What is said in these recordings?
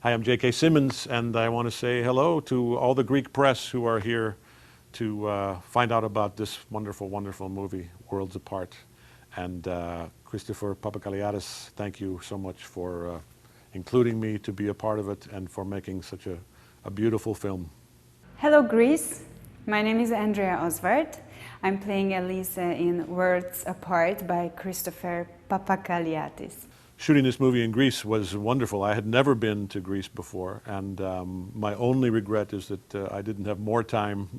Hi, I'm J.K. Simmons, and I want to say hello to all the Greek press who are here to find out about this wonderful, wonderful movie, Worlds Apart. And Christopher Papakaliadis, thank you so much for including me to be a part of it and for making such a beautiful film. Hello Greece, my name is Andrea Osvart. I'm playing Elise in Worlds Apart by Christopher Papakaliadis. Shooting this movie in Greece was wonderful. I had never been to Greece before, and my only regret is that I didn't have more time,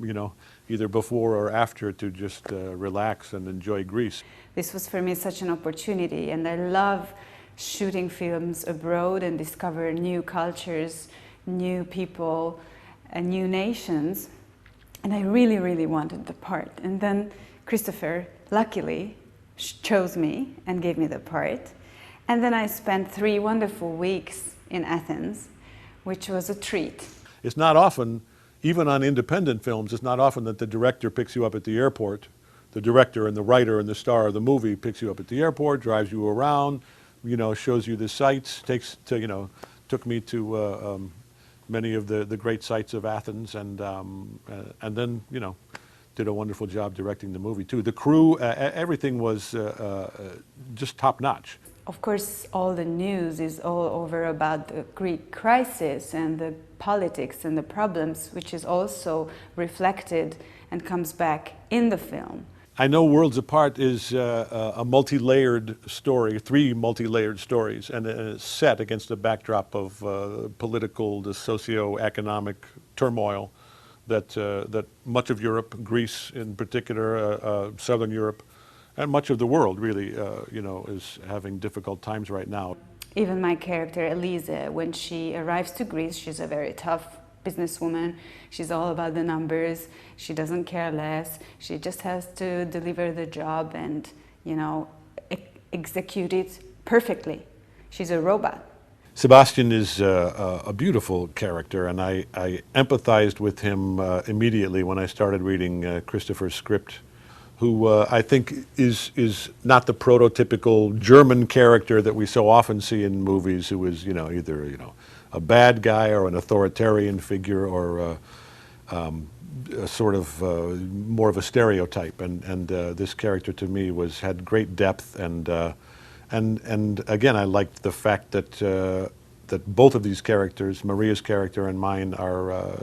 either before or after to just relax and enjoy Greece. This was for me such an opportunity, and I love shooting films abroad and discover new cultures, new people, and new nations. And I really, really wanted the part. And then Christopher, luckily, chose me and gave me the part. And then I spent 3 wonderful weeks in Athens, which was a treat. It's not often, even on independent films, it's not often that the director picks you up at the airport. The director and the writer and the star of the movie picks you up at the airport, drives you around, shows you the sights, took me to many of the great sights of Athens, and then, did a wonderful job directing the movie too. The crew, everything was just top notch. Of course, all the news is all over about the Greek crisis and the politics and the problems, which is also reflected and comes back in the film. I know Worlds Apart is a multi-layered story, 3 multi-layered stories, and it's set against a backdrop of political, the socio-economic turmoil that much of Europe, Greece in particular, Southern Europe, and much of the world really, is having difficult times right now. Even my character, Elise, when she arrives to Greece, she's a very tough businesswoman. She's all about the numbers. She doesn't care less. She just has to deliver the job and, execute it perfectly. She's a robot. Sebastian is a beautiful character, and I empathized with him immediately when I started reading Christopher's script, who I think is not the prototypical German character that we so often see in movies, who is either a bad guy or an authoritarian figure or a sort of more of a stereotype. And this character to me had great depth, and again I liked the fact that that both of these characters, Maria's character and mine, are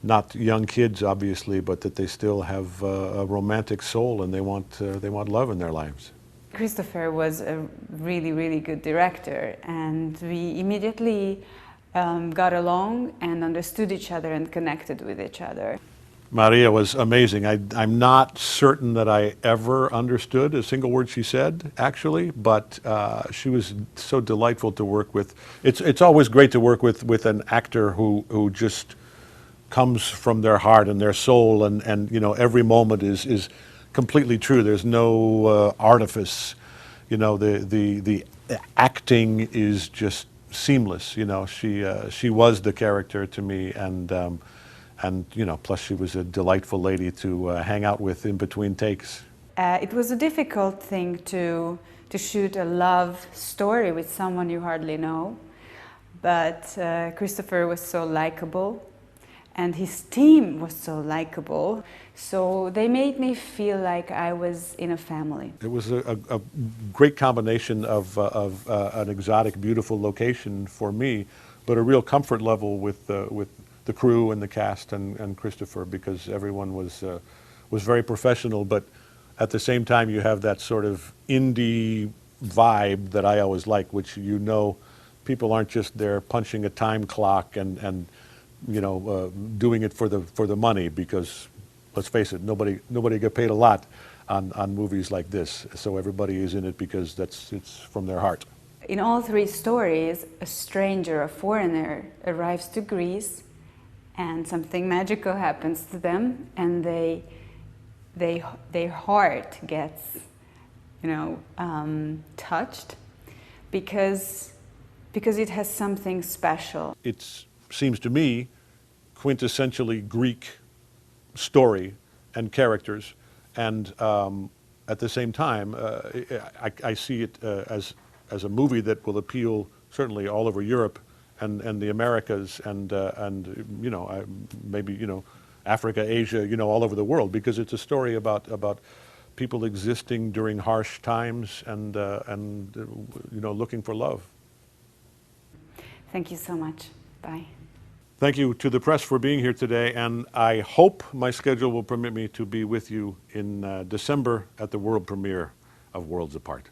not young kids, obviously, but that they still have a romantic soul and they want love in their lives. Christopher was a really, really good director, and we immediately got along and understood each other and connected with each other. Maria was amazing. I'm not certain that I ever understood a single word she said, actually, but she was so delightful to work with. It's always great to work with an actor who just comes from their heart and their soul, and every moment is completely true. There's no artifice. The acting is just seamless. She was the character to me, and plus she was a delightful lady to hang out with in between takes. It was a difficult thing to shoot a love story with someone you hardly know, but Christopher was so likable. And his team was so likable, so they made me feel like I was in a family. It was a great combination of an exotic, beautiful location for me, but a real comfort level with the crew and the cast and Christopher, because everyone was very professional, but at the same time you have that sort of indie vibe that I always like, which people aren't just there punching a time clock and doing it for the money, because let's face it, nobody get paid a lot on movies like this. So everybody is in it because it's from their heart. In all 3 stories, a stranger, a foreigner, arrives to Greece, and something magical happens to them, and their heart gets, touched because it has something special. It seems to me quintessentially Greek story and characters, and at the same time I see it as a movie that will appeal certainly all over Europe and the Americas and maybe Africa, Asia, all over the world, because it's a story about people existing during harsh times and looking for love. Thank you so much. Bye. Thank you to the press for being here today, and I hope my schedule will permit me to be with you in December at the world premiere of Worlds Apart.